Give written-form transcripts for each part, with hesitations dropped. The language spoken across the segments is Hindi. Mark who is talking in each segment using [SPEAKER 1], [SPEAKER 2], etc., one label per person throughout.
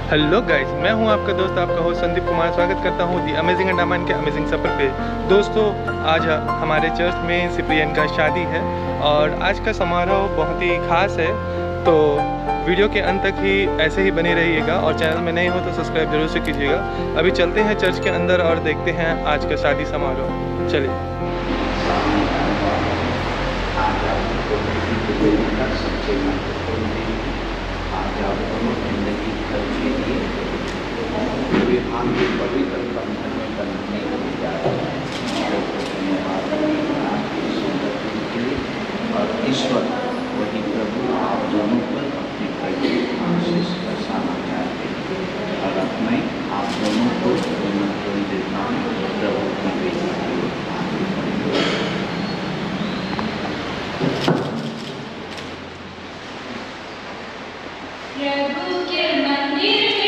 [SPEAKER 1] हेलो गाइस, मैं हूं आपका दोस्त, आपका होस्ट संदीप कुमार। स्वागत करता हूं दी अमेजिंग अंडमान के अमेजिंग सफ़र पे। दोस्तों, आज हमारे चर्च में सिप्रियन का शादी है और आज का समारोह बहुत ही ख़ास है। तो वीडियो के अंत तक ही ऐसे ही बने रहिएगा और चैनल में नए हो तो सब्सक्राइब जरूर से कीजिएगा। अभी चलते हैं चर्च के अंदर और देखते हैं आज का शादी समारोह। चलिए।
[SPEAKER 2] आगे पवित्र बंधन में बंधने को जा रहे हैं और ईश्वर वही प्रभु आप दोनों पर अपनी प्रभु आशीष बरसाना चाहते हैं और अपने आप दोनों को निमंत्रण देता हूं प्रभु की बेटी को आगे बढ़ेंगे।
[SPEAKER 3] प्रभु के मंदिर में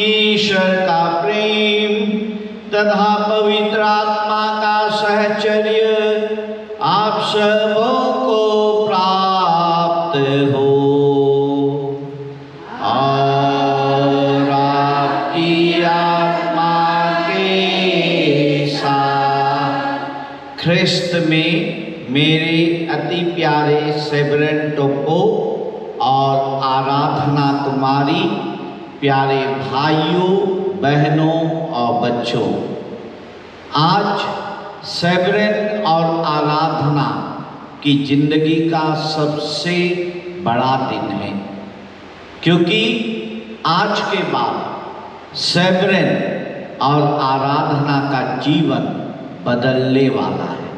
[SPEAKER 2] ईश्वर का प्रेम तथा पवित्र आत्मा का सहचर्य आप सबों को प्राप्त हो और आपकी आत्मा के साथ। ख्रिस्त में मेरे अति प्यारे सेबरन टोपो और आराधना कुमारी, प्यारे भाइयों, बहनों और बच्चों, आज सेबरन और आराधना की जिंदगी का सबसे बड़ा दिन है, क्योंकि आज के बाद सेबरन और आराधना का जीवन बदलने वाला है।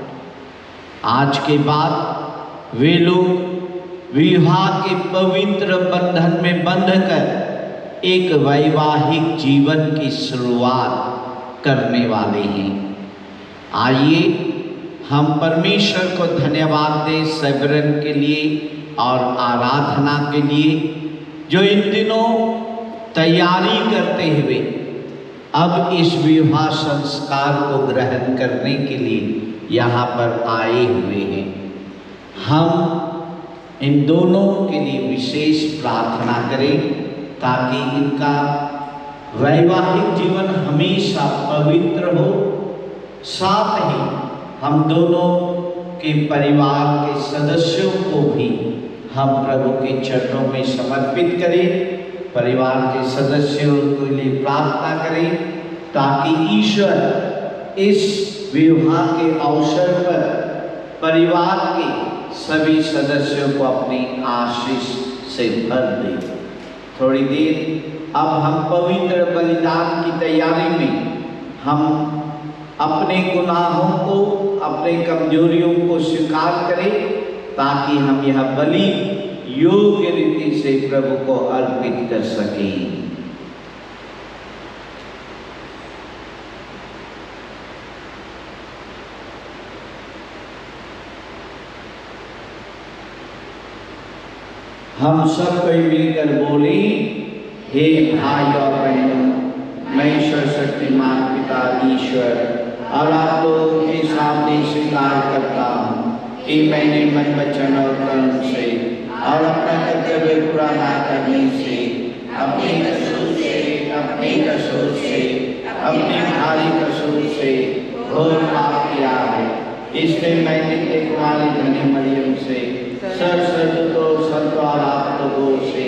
[SPEAKER 2] आज के बाद वे लोग विवाह के पवित्र बंधन में बंधकर एक वैवाहिक जीवन की शुरुआत करने वाले हैं। आइए हम परमेश्वर को धन्यवाद दें सेबरन के लिए और आराधना के लिए, जो इन दिनों तैयारी करते हुए अब इस विवाह संस्कार को ग्रहण करने के लिए यहाँ पर आए हुए हैं। हम इन दोनों के लिए विशेष प्रार्थना करें ताकि इनका वैवाहिक जीवन हमेशा पवित्र हो। साथ ही हम दोनों के परिवार के सदस्यों को भी हम प्रभु के चरणों में समर्पित करें, परिवार के सदस्यों के लिए प्रार्थना करें ताकि ईश्वर इस विवाह के अवसर पर परिवार के सभी सदस्यों को अपनी आशीष से भर दे। थोड़ी देर अब हम पवित्र बलिदान की तैयारी में हम अपने गुनाहों को, अपने कमजोरियों को स्वीकार करें ताकि हम यह बलि योग्य रीति से प्रभु को अर्पित कर सकें। हम सब कोई मिलकर बोले, हे भाई और बहनों, मैं ईश्वर शक्तिमान पिता ईश्वर और आप लोगों के सामने स्वीकार करता हूँ कि मैंने मन वचन और कर्म से और अपना कर्तव्य पूरा न करने से, अपने कसूर से, अपने भारी कसूर से घोर पाप किया है। इसलिए मैं नित्य कुमारी धनी मरियम से सरस्वती संतों और आप लोगों से,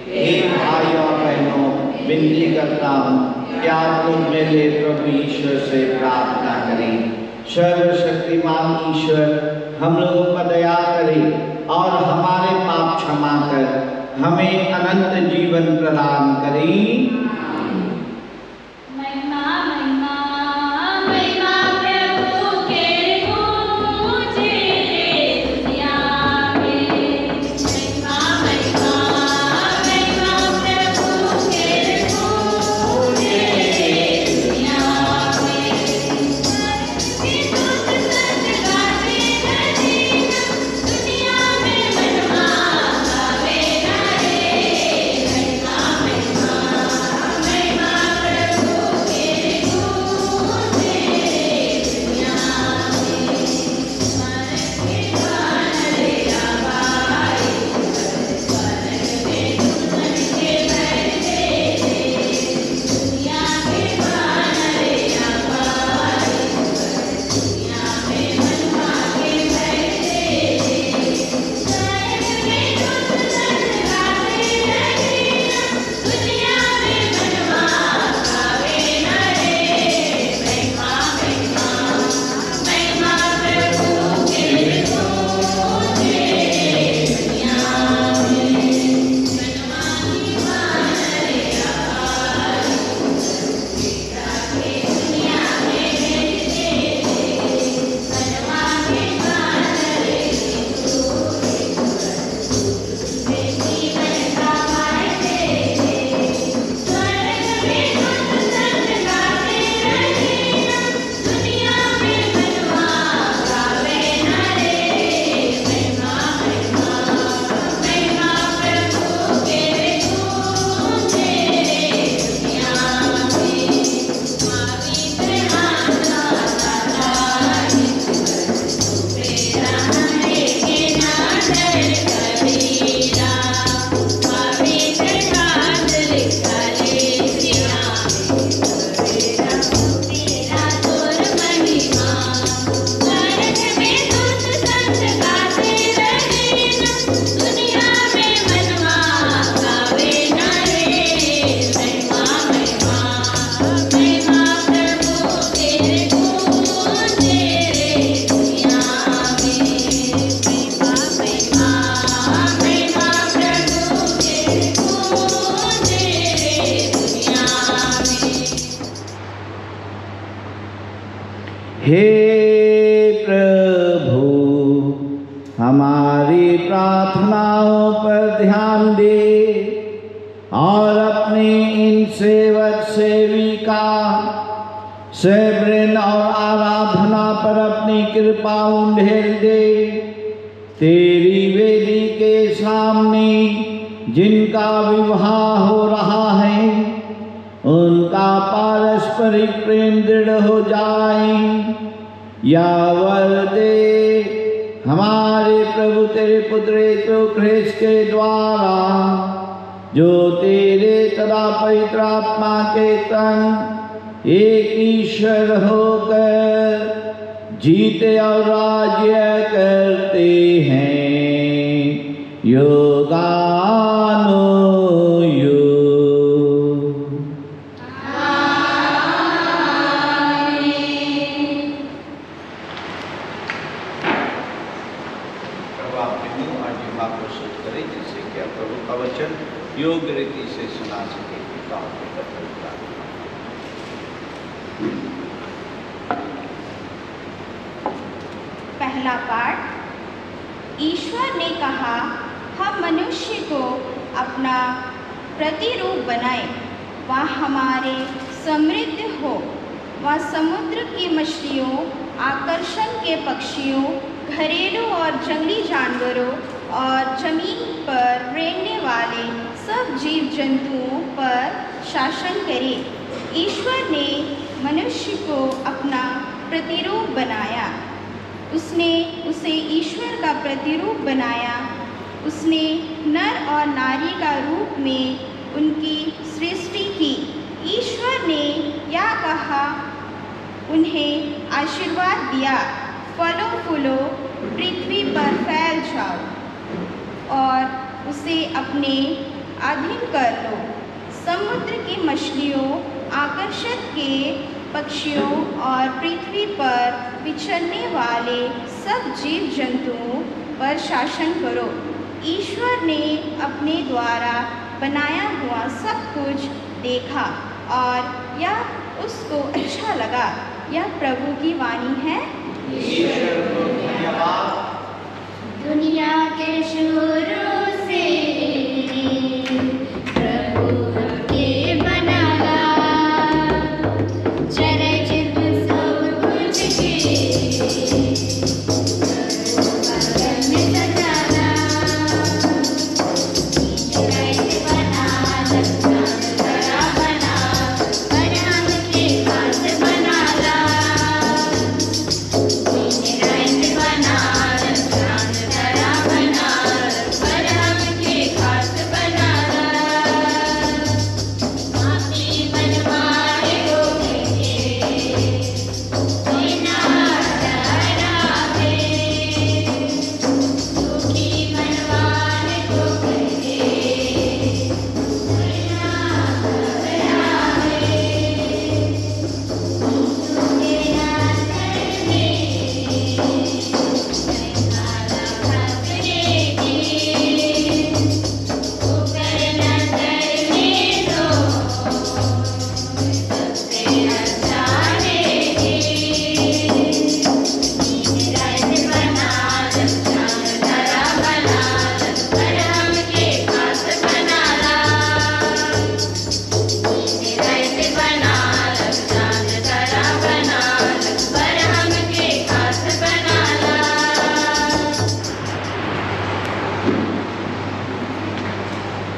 [SPEAKER 2] हे भाई और बहनों, विनती करता हूँ कि आप लोग मेरे प्रभु ईश्वर से प्रार्थना करें। सर्वशक्तिमान ईश्वर हम लोगों पर दया करें और हमारे पाप क्षमा कर हमें अनंत जीवन प्रदान करें। हे प्रभु, हमारी प्रार्थनाओं पर ध्यान दे और अपने इन सेवक सेविका सेवरन और आराधना पर अपनी कृपा उंडेल दे। तेरी वेदी के सामने जिनका विवाह हो रहा है, उनका पारस्परिक प्रेम दृढ़ हो जाए। या वर दे हमारे प्रभु तेरे पुत्र यीशु ख्रिस्त के द्वारा, जो तेरे तथा पवित्र आत्मा के संग एक ईश्वर होकर जीते और राज्य करते हैं युगानुयुग। योग्य रीति से सुना सके।
[SPEAKER 4] पहला पाठ। ईश्वर ने कहा, हम मनुष्य को अपना प्रतिरूप बनाए, वह हमारे समृद्ध हो, वह समुद्र की मछलियों, आकर्षण के पक्षियों, घरेलू और जंगली जानवरों और जमीन पर रेंगने वाले सब जीव जंतुओं पर शासन करे। ईश्वर ने मनुष्य को अपना प्रतिरूप बनाया, उसने उसे ईश्वर का प्रतिरूप बनाया, उसने नर और नारी का रूप में उनकी सृष्टि की। ईश्वर ने यह कहा, उन्हें आशीर्वाद दिया, फलो फूलो, पृथ्वी पर फैल जाओ और उसे अपने अधीन कर लो। समुद्र की मछलियों, आकाश के पक्षियों और पृथ्वी पर विचरने वाले सब जीव जंतुओं पर शासन करो। ईश्वर ने अपने द्वारा बनाया हुआ सब कुछ देखा और यह उसको अच्छा लगा। यह प्रभु की वाणी है।
[SPEAKER 2] ईश्वर को धन्यवाद।
[SPEAKER 3] दुनिया के शुरू से प्रभु हमके बनाला, चरचित सब कुछ के बगल में सजाला। कैसे बना जरा बना, पर हमके खास बनाला। कैसे बना जरा बना, पर हमके खास बनाला। माटी बनवाए हो गए, कोई ना डरावे। दुखी बनवाए हो गए, कोई ना डरावे। तेरा करने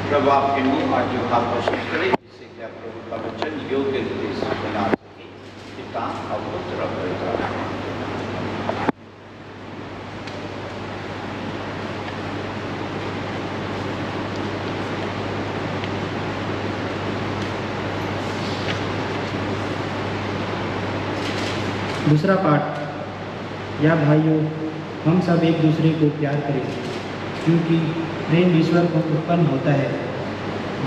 [SPEAKER 2] प्रभु आपके मुंह आज जो भाव प्रस्तुत करें, जिससे कि आप प्रभु का वचन योग्य रीति से बना सके। पिता और पुत्र और पवित्र आत्मा।
[SPEAKER 5] दूसरा पाठ। या भाइयों, हम सब एक दूसरे को प्यार करें, क्योंकि प्रेम ईश्वर को उत्पन्न होता है।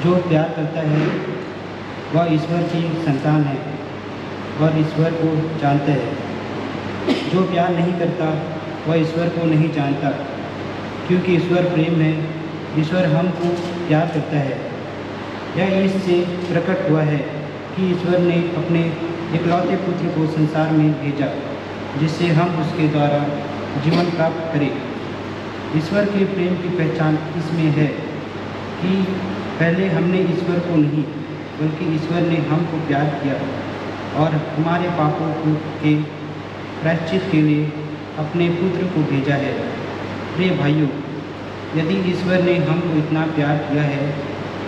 [SPEAKER 5] जो प्यार करता है वह ईश्वर की संतान है और ईश्वर को जानता है। जो प्यार नहीं करता वह ईश्वर को नहीं जानता, क्योंकि ईश्वर प्रेम है। ईश्वर हमको प्यार करता है। यह इससे प्रकट हुआ है कि ईश्वर ने अपने इकलौते पुत्र को संसार में भेजा, जिससे हम उसके द्वारा जीवन प्राप्त करें। ईश्वर के प्रेम की पहचान इसमें है कि पहले हमने ईश्वर को नहीं, बल्कि ईश्वर ने हमको प्यार किया और हमारे पापों के प्रायश्चित के लिए अपने पुत्र को भेजा है। प्रिय भाइयों, यदि ईश्वर ने हमको इतना प्यार किया है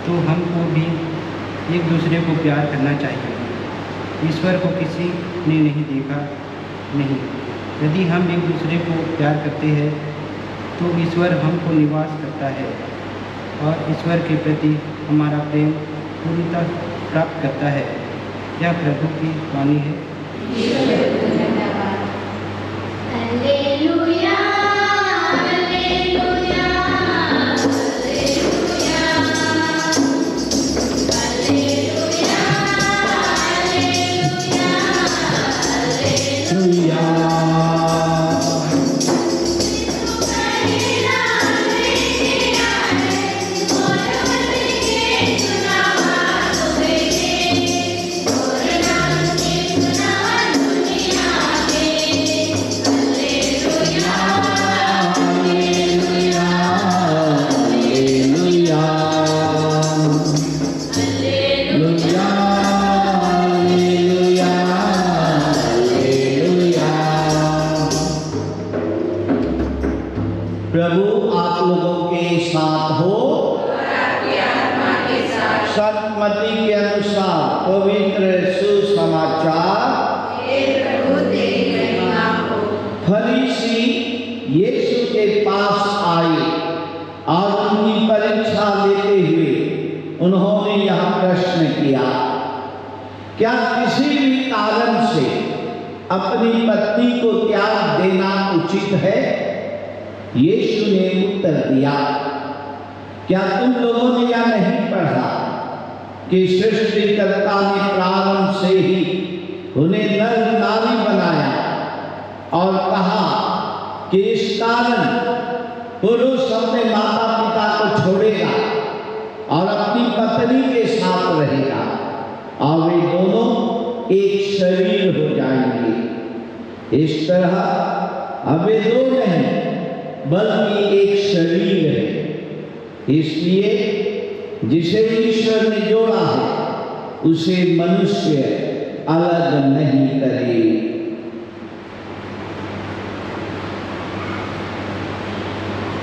[SPEAKER 5] तो हमको भी एक दूसरे को प्यार करना चाहिए। ईश्वर को किसी ने नहीं देखा नहीं। यदि हम एक दूसरे को प्यार करते हैं तो ईश्वर हमको निवास करता है और ईश्वर के प्रति हमारा प्रेम पूर्णतः प्राप्त करता है। यह प्रभु की वाणी है।
[SPEAKER 3] Hallelujah, hallelujah, hallelujah, hallelujah, hallelujah, hallelujah.
[SPEAKER 2] प्रभु आप लोगों के साथ हो। सतमती के अनुसार पवित्र सुसमाचार। फरीसी यीशु के पास आए और उनकी परीक्षा लेते हुए उन्होंने यह प्रश्न किया, क्या किसी भी कारण से अपनी पत्नी को त्याग देना उचित है? यीशु ने उत्तर दिया, क्या तुम लोगों ने यह नहीं पढ़ा कि सृष्टिकर्ता ने प्रारंभ से ही उन्हें नर नारी बनाया और कहा कि इस कारण पुरुष अपने माता पिता को छोड़ेगा और अपनी पत्नी के साथ रहेगा और वे दोनों एक शरीर हो जाएंगे। इस तरह अब वे दो नहीं बल्कि एक शरीर है। इसलिए जिसे ईश्वर ने जोड़ा है उसे मनुष्य अलग नहीं करे।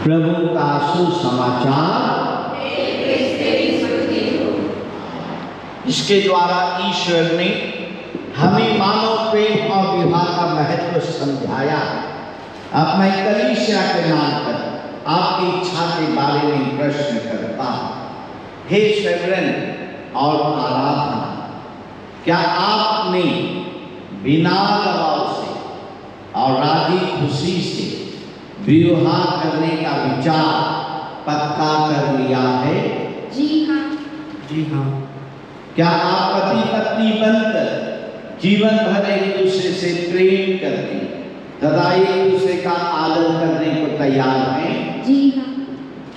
[SPEAKER 2] प्रभु का सुसमाचार। इसके द्वारा ईश्वर ने हमें मानव प्रेम और विवाह का महत्व समझाया। अब मैं कलीसिया के नाम पर आपकी इच्छा के बारे में प्रश्न करता हूँ। हे सेवरन और आराधना, क्या आपने बिना दबाव से और राजी खुशी से विवाह करने का विचार पक्का कर लिया है?
[SPEAKER 4] जी हाँ।
[SPEAKER 5] जी हाँ।
[SPEAKER 2] क्या आप पति पत्नी बनकर जीवन भर एक दूसरे से प्रेम करते तथा एक दूसरे का आदर करने को तैयार हैं?
[SPEAKER 4] जी हाँ।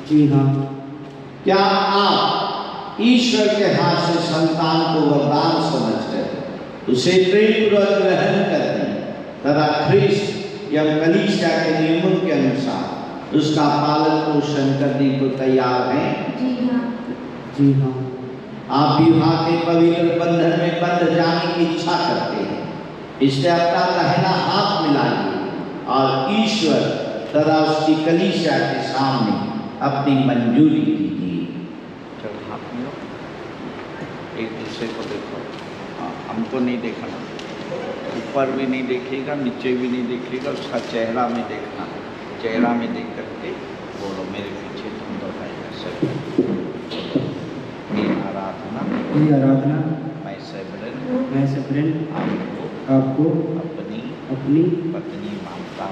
[SPEAKER 5] जी हाँ।
[SPEAKER 2] क्या आप ईश्वर के हाथ से संतान को वरदान समझकर उसे प्रेमपूर्वक ग्रहण करते तथा ख्रिस्त या कलीसिया के नियमों के अनुसार उसका पालन पोषण करने को तैयार हैं?
[SPEAKER 4] जी हाँ।
[SPEAKER 5] जी हाँ।
[SPEAKER 2] आप विवाह के पवित्र बंधन में बंध जाने की इच्छा करते हैं, इसलिए अपना दाहिना हाथ मिलाइए और ईश्वर तथा उसकी कलीसिया के सामने अपनी मंजूरी दीजिए। चलो हाथ मिलो, एक दूसरे को देखो। हमको नहीं देखना, ऊपर भी नहीं देखेगा, नीचे भी नहीं देखेगा, उसका चेहरा में देखना। चेहरा में देख करके बोलो, मेरे पीछे तुम दोहराएगा सब।
[SPEAKER 5] ये आराधना
[SPEAKER 2] मैं सेवरन
[SPEAKER 5] आपको
[SPEAKER 2] अपनी
[SPEAKER 5] पत्नी
[SPEAKER 2] मानता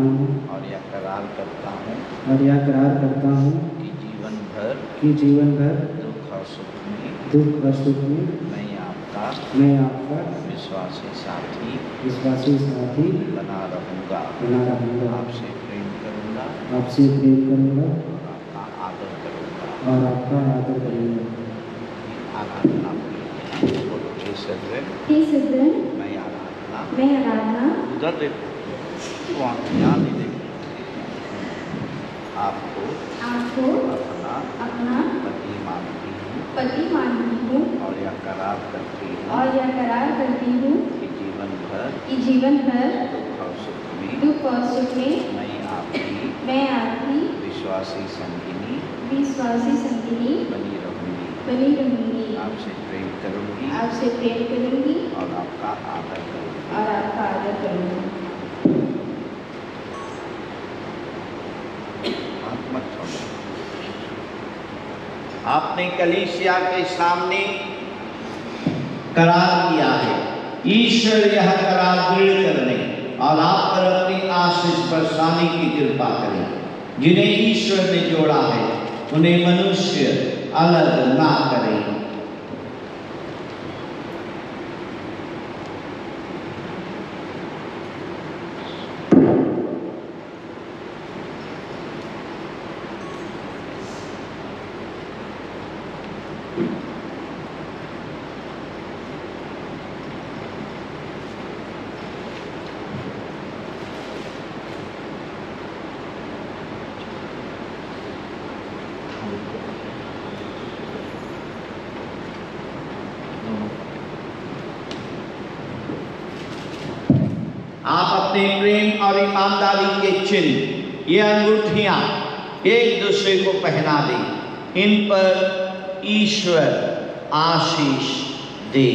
[SPEAKER 2] हूँ
[SPEAKER 5] और
[SPEAKER 2] यह करार करता हूँ कि जीवन भर दुख और सुख में मैं आपका विश्वासी साथी बना रहूँगा। आपसे प्रेम करूँगा
[SPEAKER 5] और आपका आदर करूँगा।
[SPEAKER 2] आराधना बोलो,
[SPEAKER 4] हे सदन,
[SPEAKER 2] मैं आराधना उधर देखो, वहाँ यहाँ नहीं देखो। आपको अपना पति मानती हूँ और यह करार करती हूँ कि जीवन भर दुख और सुख में मैं आपकी विश्वासी संगिनी बनी रहूँगी। आपसे प्रेम करूँगी और आपका आदर करूँगी। हाथ मत छोड़ो। आपने कलीसिया के सामने करार किया है। ईश्वर यह करार दृढ़ करने और आप पर अपनी आशीष बरसाने की कृपा करें। जिन्हें ईश्वर ने जोड़ा है उन्हें मनुष्य अलग ना करें। आप अपने प्रेम और ईमानदारी के चिन्ह ये अंगूठियाँ एक दूसरे को पहना दें। इन पर ईश्वर आशीष दे।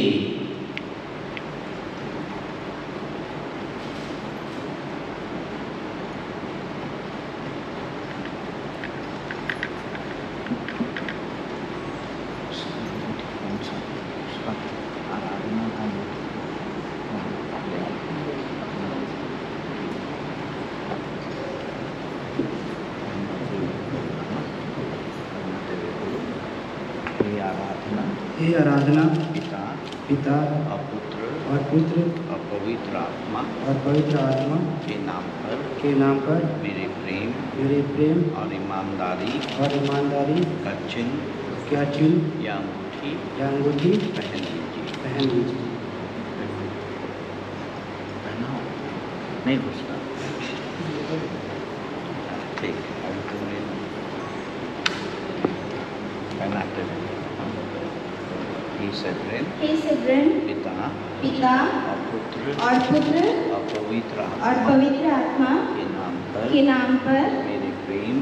[SPEAKER 5] हे आराधना
[SPEAKER 2] पिता
[SPEAKER 5] पिता
[SPEAKER 2] और पुत्र
[SPEAKER 5] और पुत्र
[SPEAKER 2] और पवित्र आत्मा
[SPEAKER 5] और पवित्र आत्मा
[SPEAKER 2] के
[SPEAKER 5] नाम पर
[SPEAKER 2] मेरे
[SPEAKER 5] प्रेम
[SPEAKER 2] और ईमानदारी
[SPEAKER 5] और ईमानदारी
[SPEAKER 2] का चिन्ह
[SPEAKER 5] क्या चिन्ह
[SPEAKER 2] या
[SPEAKER 5] अंगूठी
[SPEAKER 2] पहन लीजिए।
[SPEAKER 5] पहन लीजिए।
[SPEAKER 2] पहनाओ, नहीं घुसना। ठीक है, अभी तुमने पहनाते रहो। हे सेब्रेन पिता
[SPEAKER 4] पिता
[SPEAKER 2] और पुत्र
[SPEAKER 4] और पुत्र
[SPEAKER 2] और पवित्र
[SPEAKER 4] और
[SPEAKER 2] आत्मा
[SPEAKER 4] पवित्र आत्मा
[SPEAKER 2] के नाम पर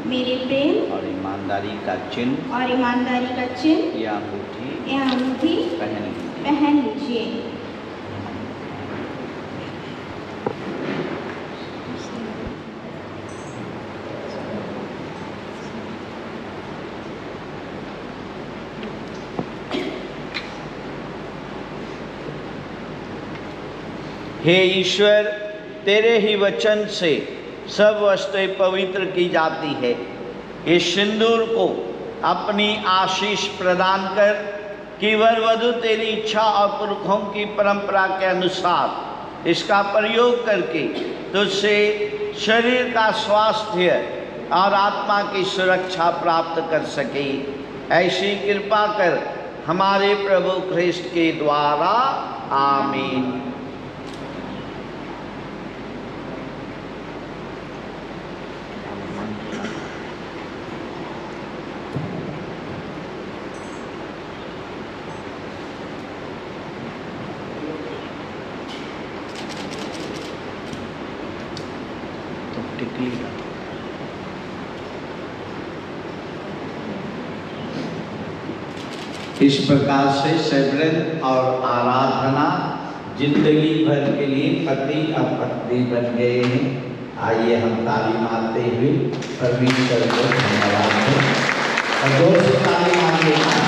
[SPEAKER 4] मेरे प्रेम
[SPEAKER 2] और ईमानदारी का चिन्ह या अंगूठी
[SPEAKER 4] पहन लीजिए।
[SPEAKER 2] हे ईश्वर, तेरे ही वचन से सब वस्तुएं पवित्र की जाती है। इस सिंदूर को अपनी आशीष प्रदान कर कि वर वधू तेरी इच्छा और पुरखों की परंपरा के अनुसार इसका प्रयोग करके तुझसे शरीर का स्वास्थ्य और आत्मा की सुरक्षा प्राप्त कर सके। ऐसी कृपा कर हमारे प्रभु ख्रिस्त के द्वारा। आमीन। इस प्रकार से सेब्रेन और आराधना जिंदगी भर के लिए पति और पत्नी बन गए हैं। आइए हम ताली मारते हुए परमेश्वर को धन्यवाद दें और जोर से ताली मारते हैं।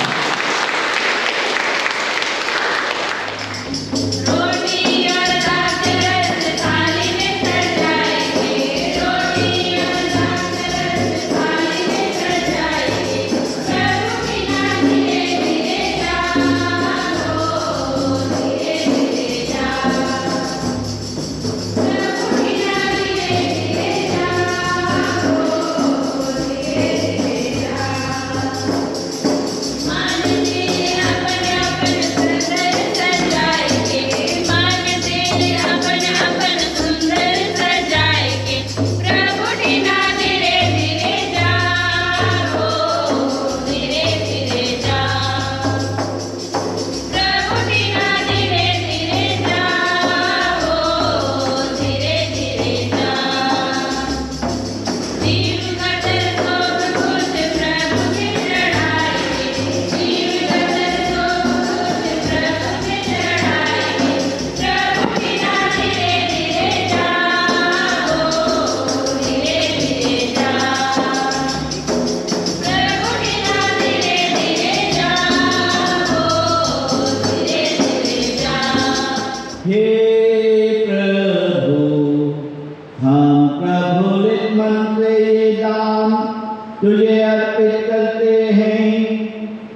[SPEAKER 2] तुझे अर्पित करते हैं।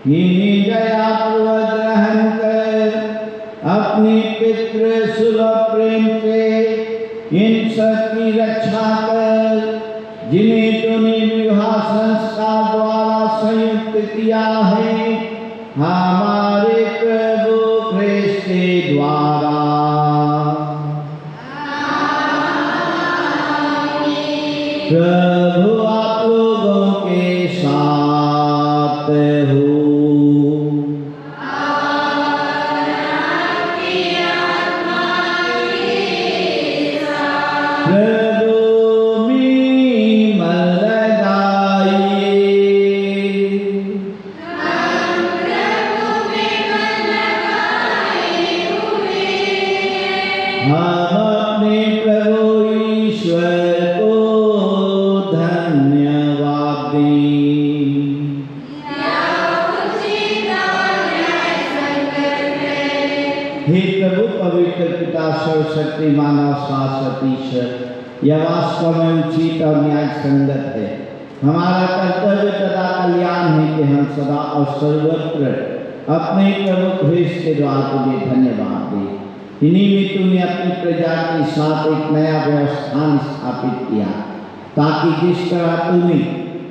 [SPEAKER 2] इन्हीं दया पूर्वक ग्रहण कर अपनी पितृ सुलभ प्रेम से इन सब की रक्षा कर, जिन्हें तूने विवाह संस्कार द्वारा संयुक्त किया है हमारे प्रभु ख्रिस्त के द्वारा। प्रभु आप लोगों के साथ हो। प्रभु में सर्वशक्तिमान और शाश्वत ईश्वर, यह वास्तव में उचित और न्याय संगत है। हमारा कर्तव्य तथा कल्याण है कि हम सदा और सर्वत्र अपने प्रभु ख्रीष्ट के द्वारा तुझे धन्यवाद दें। इन्हीं में तूने अपनी प्रजा के साथ एक नया व्यवस्थान स्थापित किया, ताकि जिस तरह तूने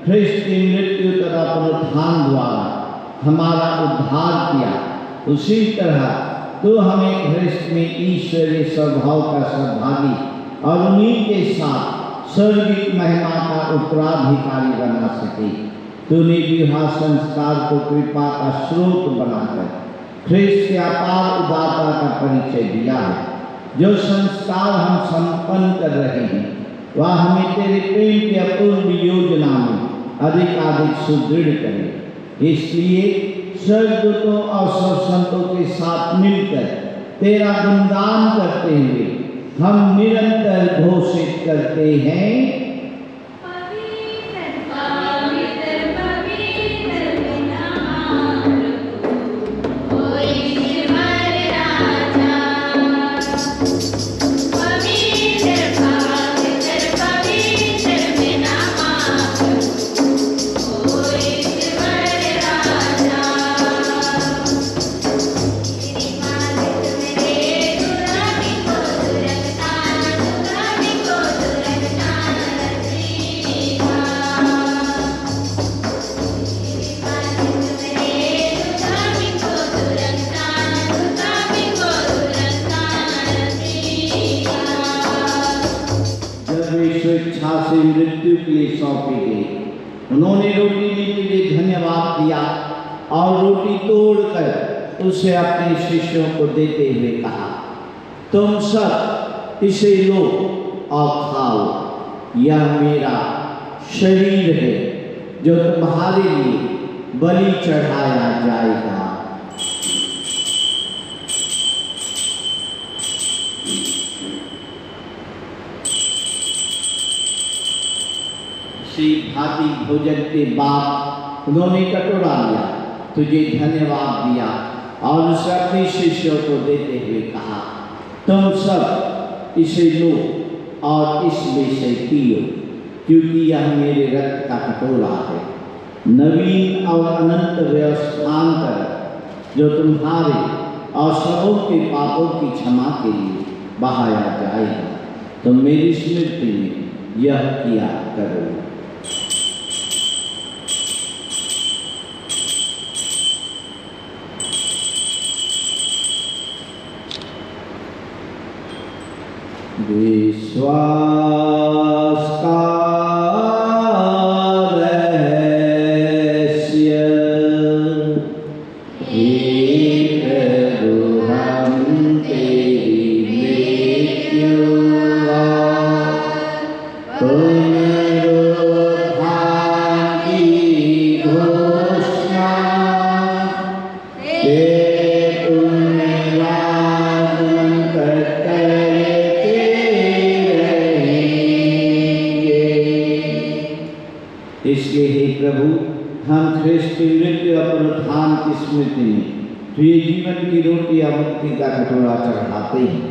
[SPEAKER 2] ख्रीष्ट की मृत्यु तथा पुनरुत्थान द्वारा हमारा उद्धार किया, उसी तरह तो हमें ख्रीष्ट में ईश्वरीय स्वभाव का सहभागी और उन्हीं के साथ स्वर्गीय महिमा का उत्तराधिकारी बना सके। तूने विवाह संस्कार को कृपा का स्रोत बनाकर ख्रीष्ट के अपार उदारता का परिचय दिया है। जो संस्कार हम संपन्न कर रहे हैं, वह हमें तेरे प्रेम की अपूर्व योजना में अधिक सुदृढ़ करे। इसलिए स्वर्गदूतों और सब संतों के साथ मिलकर तेरा गुणगान करते हुए हम निरंतर घोषित करते हैं, मृत्यु के लिए सौंपी गई। उन्होंने रोटी ली के लिए धन्यवाद दिया और रोटी तोड़कर उसे अपने शिष्यों को देते हुए कहा, तुम सब इसे लो और खाओ, यह मेरा शरीर है जो तुम्हारे लिए बलि चढ़ाया जाएगा। इसी भांति भोजन के बाद उन्होंने कटोरा लिया, तुझे धन्यवाद दिया और उसे अपने शिष्यों को देते हुए कहा, तुम सब इसे लो और इसमें से पियो, क्योंकि यह मेरे रक्त का कटोरा है, नवीन और अनंत व्यवस्थान कर जो तुम्हारे और सबों के पापों की क्षमा के लिए बहाया जाएगा। तो मेरी स्मृति में यह किया करो। विश्वास का रहस्य, हे प्रभु हम तेरी मृत्यु और पुनरुत्थान की घोषणा इसलिए हे प्रभु, हम ख्रीष्ट की मृत्यु और पुनरुत्थान की स्मृति में तुझे जीवन की रोटी या मुक्ति का कटोरा चढ़ाते हैं।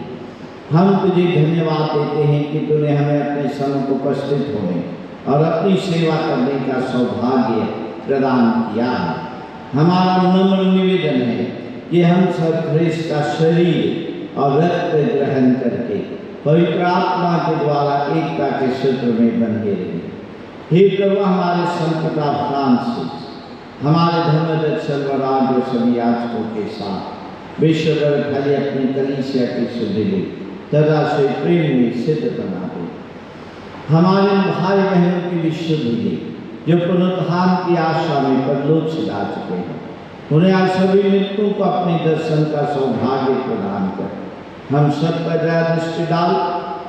[SPEAKER 2] हम तुझे धन्यवाद देते हैं कि तूने हमें अपने सम्मुख उपस्थित होने और अपनी सेवा करने का सौभाग्य प्रदान किया है। हमारा नम्र निवेदन है कि हम सब ख्रीष्ट का शरीर और रक्त ग्रहण करके पवित्र आत्मा के द्वारा एकता के सूत्र में बंधे रहे। हे प्रभु, हमारे संत फ्रांसिस, हमारे धर्मदत्त सर्वराज और सभी याजकों के साथ विश्वभर फैले अपनी कलीसिया की सुधि तथा से प्रेम में सिद्ध बना दे। हमारे भाई बहनों की विशुद्धि जो पुनरुत्थान की आशा में परलोक से जा चुके हैं, उन्हें आज सभी मृत्यु को अपने दर्शन का सौभाग्य प्रदान कर हम सब पर दया दृष्टि डाल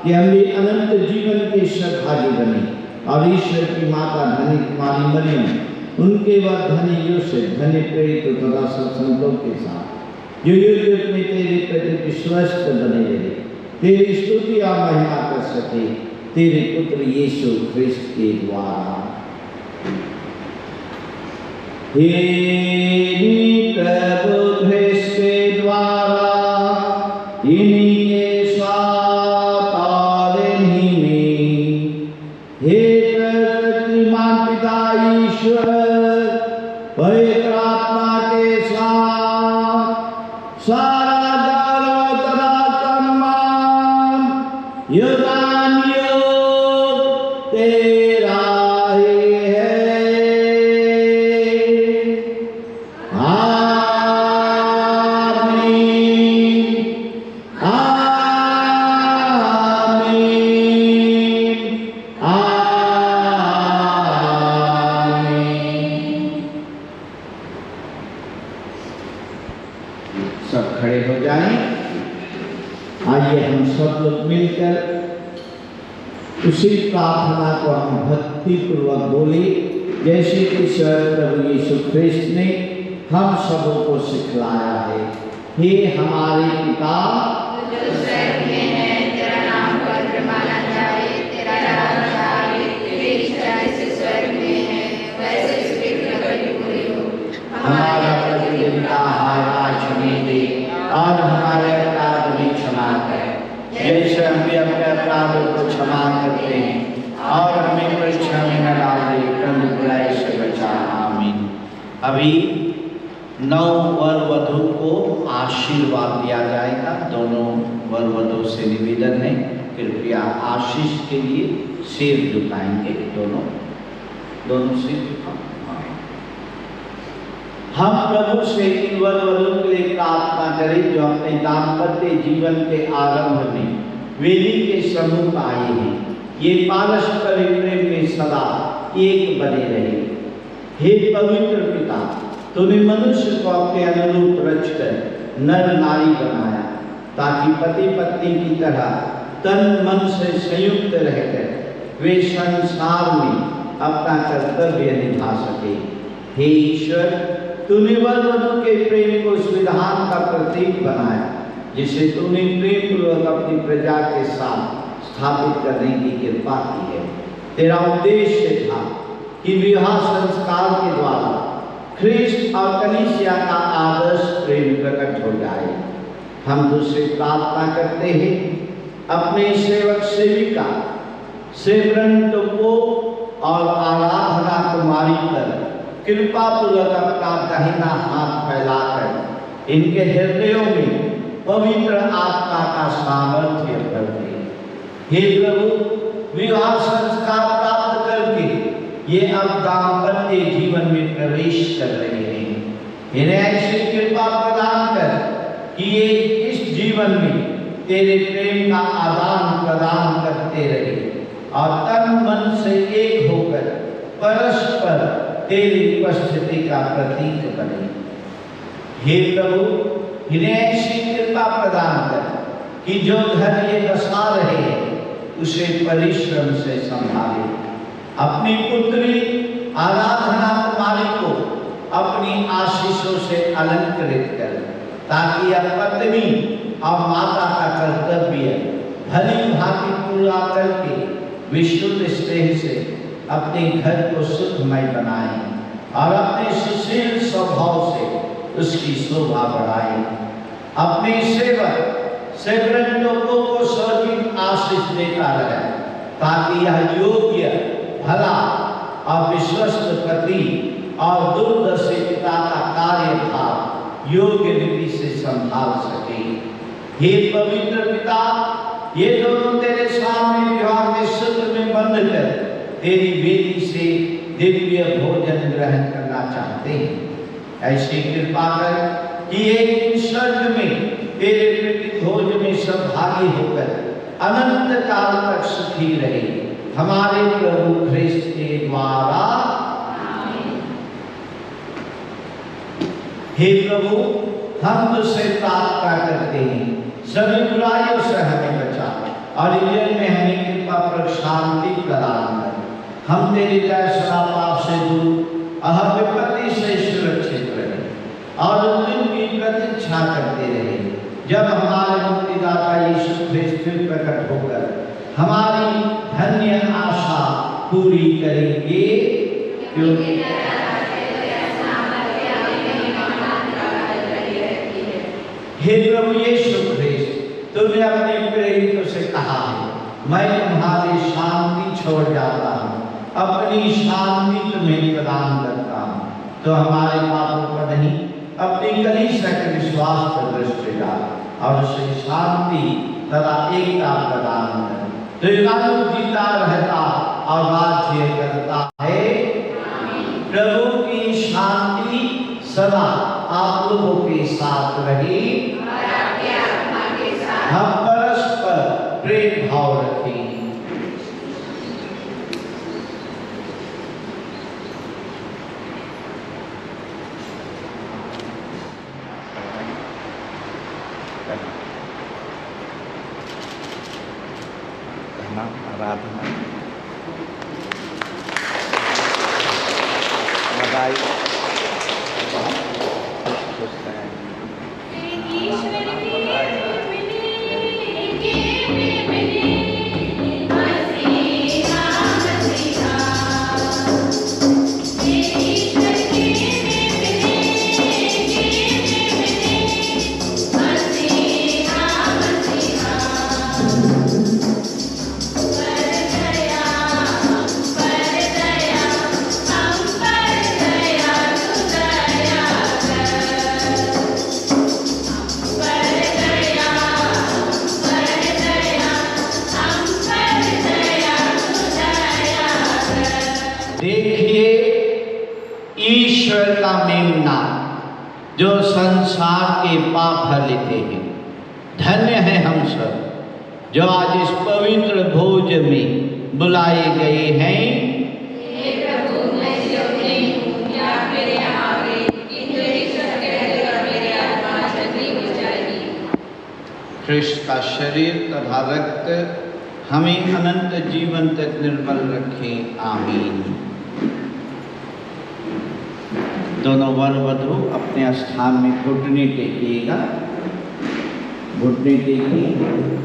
[SPEAKER 2] कि हम भी अनंत जीवन के सहभागी बने और ईश्वर की माता धनी कुमारी मरियम, उनके व धनी यूसुफ, धनी प्रेरित तथा संतों के साथ जो युग युग में तेरे प्रति विश्वस्त बने रहे, तेरी स्तुति और महिमा कर सके तेरे पुत्र यीशु ख्रिस्त के द्वारा। हे प्रभु ख्रिस्त के द्वारा इन्हीं के हे शक्तिमान पिता ईश्वर पवित्र आत्मा के साथ सारा गौरव तथा सम्मान युगान युग तेरा ही है। सब खड़े हो जाएं। आइए हम सब लोग मिलकर उसी प्रार्थना को हम भक्ति पूर्वक बोले जैसे कि प्रभु यीशु ख्रिस्त ने हम सबों को सिखलाया है। हे हमारे पिता
[SPEAKER 3] जो स्वर्ग में है, तेरा नाम पवित्र माना जाए, तेरा राज्य आए, तेरी इच्छा जैसे स्वर्ग में है वैसे पृथ्वी पर भी पूरी हो।
[SPEAKER 2] हमारा प्रतिदिन का आहार आज हमें दे और हमारे अपराध भी क्षमा कर जैसे हम भी अपने अपराधों को क्षमा करते हैं और हमें परीक्षा में न डाल दे परंतु बुराई से बचा। आमीन। अभी नौ वर वधू को आशीर्वाद दिया जाएगा। दोनों वर वधू से निवेदन है कृपया आशीष के लिए सिर झुकाएंगे। दोनों सिर झुकाएं। हम प्रभु से इन वर वधू के लिए प्रार्थना करें जो अपने दाम्पत्य जीवन के आरंभ में वेदी के सम्मुख आए हैं। ये पारस्परिक प्रेम में सदा एक बने रहे। हे पवित्र पिता, तूने मनुष्य को अपने अनुरूप रचकर नर नारी बनाया ताकि पति पत्नी की तरह तन मन से संयुक्त रहकर वे संसार में अपना कर्तव्य निभा सके। हे ईश्वर, तूने वर वधू के प्रेम को विधान का प्रतीक बनाया जिसे तूने प्रेम पूर्वक अपनी प्रजा के साथ स्थापित करने की कृपा की है। तेरा उद्देश्य था कि विवाह संस्कार के द्वारा ख्रिस्त और कलीसिया का आदर्श प्रेम प्रकट हो जाए। हम तुझसे प्रार्थना करते हैं अपने सेवक सेविका सेवरंत को और आराधना कुमारी पर कृपा पूर्वक अपना दाहिना हाथ फैलाकर इनके हृदयों में पवित्र आत्मा का सामर्थ्य भर दे। हे प्रभु, विवाह संस्कार प्राप्त करके ये अब दाम्पत्य जीवन में प्रवेश कर रहे हैं। इन्हें ऐसी कृपा प्रदान कर कि ये इस जीवन में तेरे प्रेम का आदान प्रदान करते रहे और तन मन से एक होकर परस्पर तेरी उपस्थिति का प्रतीक बने। हे प्रभु, इन्हें ऐसी कृपा प्रदान कर कि जो घर ये बसा रहे हैं उसे परिश्रम से संभाले। अपनी पुत्री आराधना कुमारी को अपनी आशीषों से अलंकृत कर ताकि यह पत्नी और माता का कर्तव्य भली भांति पूरा करके विशुद्ध स्नेह से अपने घर को सुखमय बनाए और अपने सुशील स्वभाव से उसकी शोभा बढ़ाए। अपने सेवक सेवरंतों को स्वर्गीय आशीष देता रहे ताकि यह योग्य भला और विश्वस्त पति और दूरदर्शी पिता का कार्यभार योग्य रीति से संभाल सके। हे पवित्र पिता, ये दोनों तेरे सामने विवाह के सूत्र में बंध कर तेरी वेदी से दिव्य भोजन ग्रहण करना चाहते हैं। ऐसी कृपा कर कि एक स्वर्ग में तेरे प्रीति भोज में सहभागी होकर अनंत काल तक सुखी रहे। हमारे प्रभु ख्रिस्त के द्वारा। हे प्रभु, हम तुझसे प्रार्थना करते हैं सभी बुराइयों से हमें बचा और इज्जत में हमें कृपा पर शांति प्रदान कर। हम तेरी दया सदा पाप से दूर और विपत्ति से सुरक्षित रहे और उस दिन की प्रतीक्षा करते रहे जब हमारे मुक्तिदाता यीशु ख्रिस्त फिर प्रकट होकर हमारी धन्य आशा पूरी करेंगे। क्योंकि हे प्रभु यीशु ख्रिस्त, तुमने अपने प्रेरितों से कहा है, मैं तुम्हारी शांति छोड़ जाता हूँ, अपनी शांति तुम्हें प्रदान करता हूँ। तो हमारे पापों पर नहीं, अपनी कलीसिया के विश्वास पर दृष्टि डाल और उसे शांति तथा एकता प्रदान कर। तो युगानु जीता रहता और राज्य करता है। प्रभु की शांति सदा आप लोगों के साथ रहे। हम परस्पर प्रेम भाव रखें।
[SPEAKER 1] आराधना बधाई
[SPEAKER 2] ईश्वर का मेमना जो संसार के पाप हर लेते हैं। धन्य है हम सब जो आज इस पवित्र भोज में बुलाए गए हैं। ख्रिस्त का शरीर तथा रक्त हमें अनंत जीवन तक निर्मल रखे। आमीन। दोनों वर वधू अपने स्थान में घुटने टेकिएगा। घुटने टेकिए।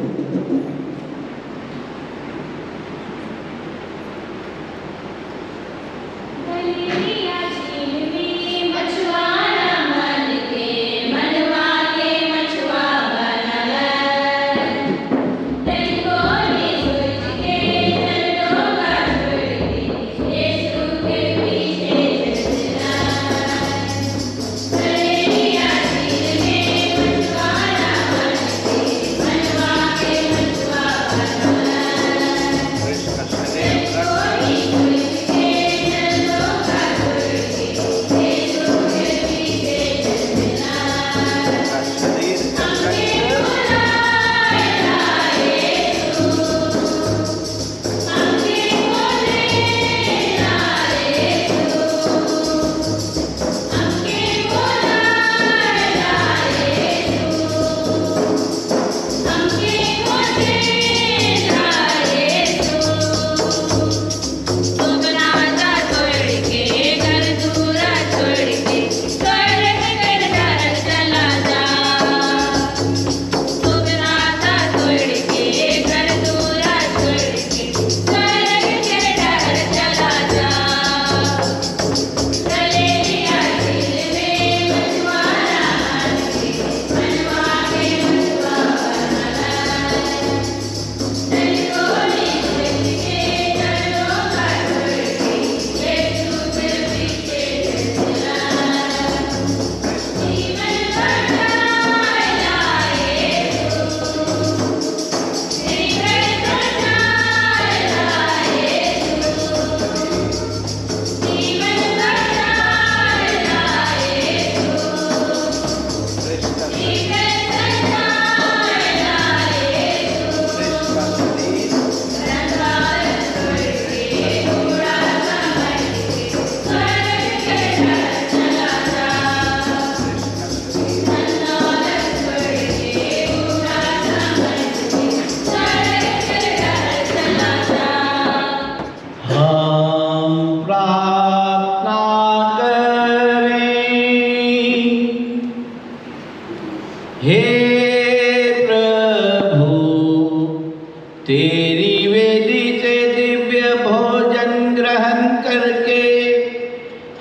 [SPEAKER 2] तेरी वेदी से दिव्य भोजन ग्रहण करके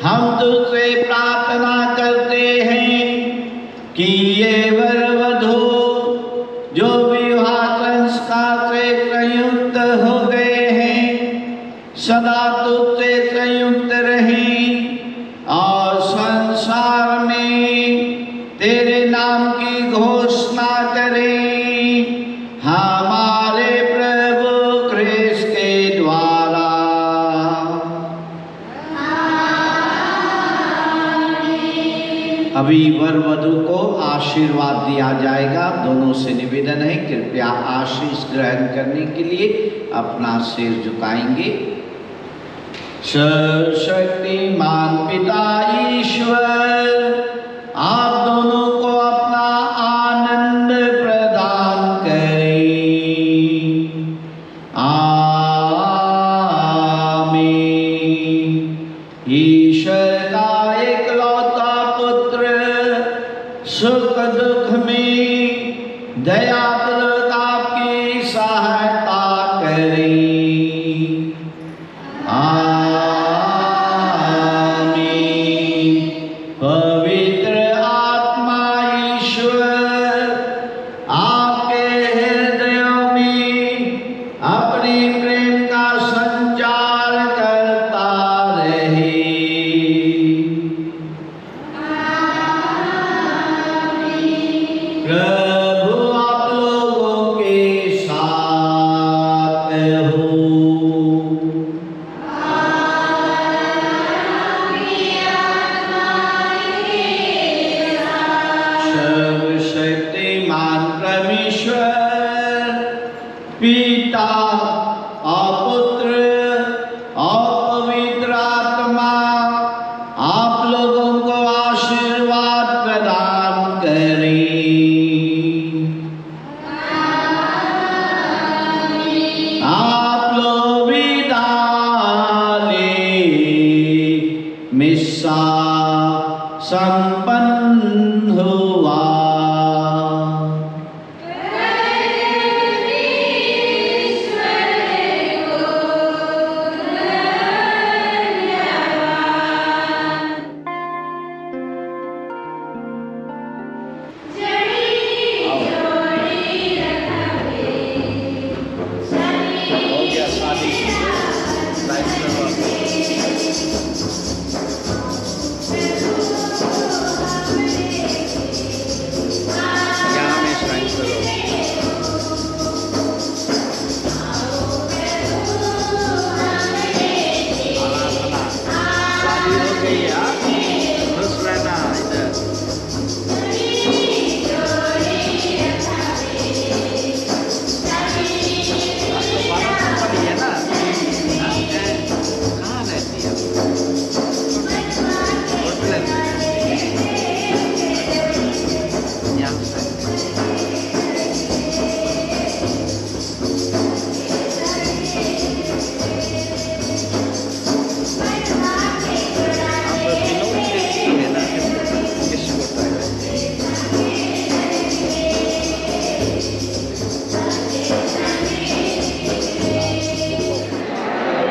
[SPEAKER 2] हम तुझसे प्रार्थना करते हैं कि ये वर वधू जो विवाह संस्कार से संयुक्त हो गए हैं सदा तुझसे संयुक्त रहें और संसार में तेरे नाम की घोषणा करें, हमारे प्रभु क्रिस्त के द्वारा। अभी वर वधू को आशीर्वाद दिया जाएगा। दोनों से निवेदन है, कृपया आशीष ग्रहण करने के लिए अपना सिर झुकाएंगे। सर्वशक्तिमान पिता ईश्वर, आप दोनों को अपना आनंद प्रदान करें। आमीन। ईश्वर का एकलौता पुत्र सुख दुख में दयापूर्वक आपकी सहायता करें। पवित्र आत्मा ईश्वर आपके हृदयों में अपने प्रेम का संचार करता रहे। प्रभु आप लोगों के साथ हो। सर्वशक्तिमान परमेश्वर पिता और पुत्र और पवित्र आत्मा आप लोगों को आशीर्वाद प्रदान करें। आप लोग विदा लें। मिस्सा संपन्न हुआ।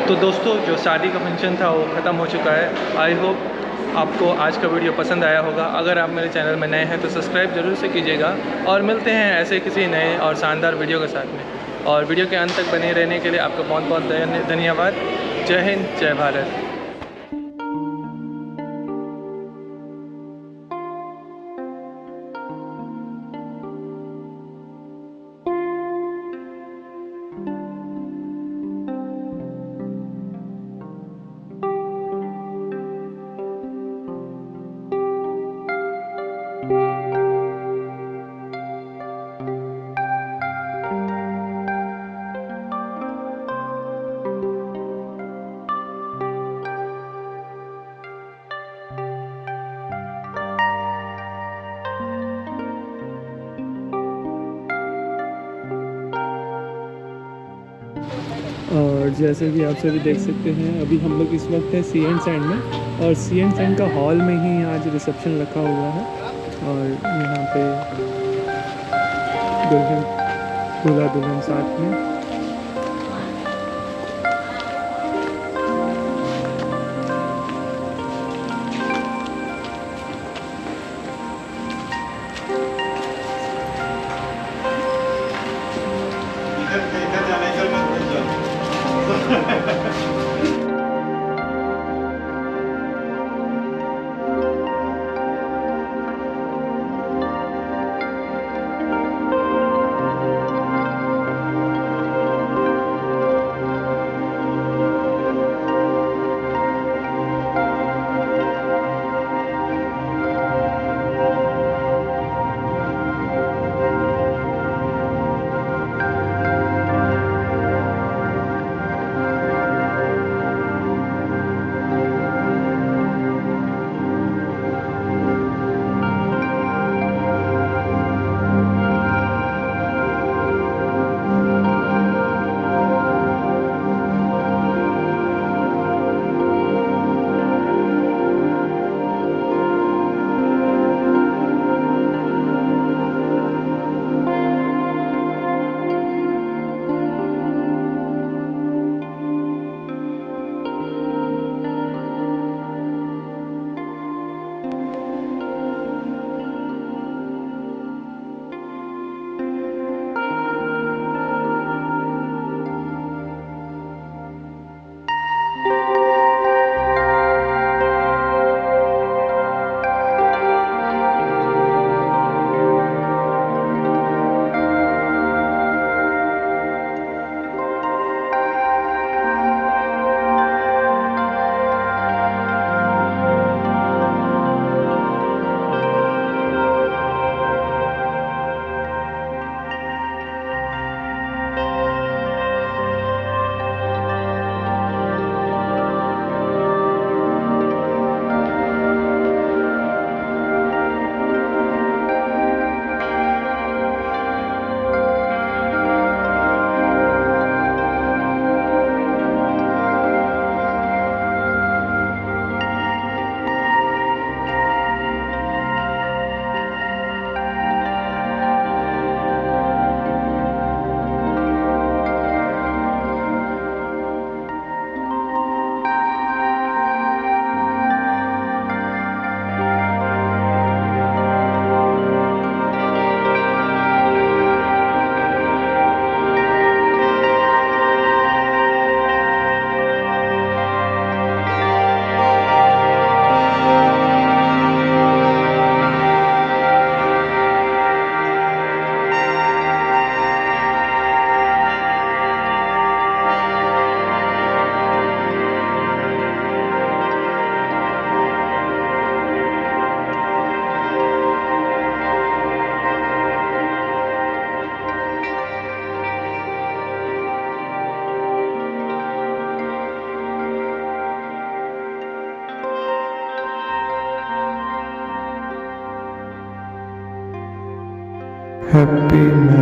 [SPEAKER 1] तो दोस्तों, जो शादी का फंक्शन था वो ख़त्म हो चुका है। आई होप आपको आज का वीडियो पसंद आया होगा। अगर आप मेरे चैनल में नए हैं तो सब्सक्राइब जरूर से कीजिएगा और मिलते हैं ऐसे किसी नए और शानदार वीडियो के साथ में। और वीडियो के अंत तक बने रहने के लिए आपका बहुत बहुत धन्यवाद। जय हिंद, जय भारत। और जैसे कि आप सभी देख सकते हैं, अभी हम लोग इस वक्त है सी एंड सैंड में, और सी एंड सैंड का हॉल में ही आज रिसेप्शन रखा हुआ है। और यहाँ पे दूल्हा दुल्हन साथ में।
[SPEAKER 6] इधर जाना, इधर मत जाओ। happy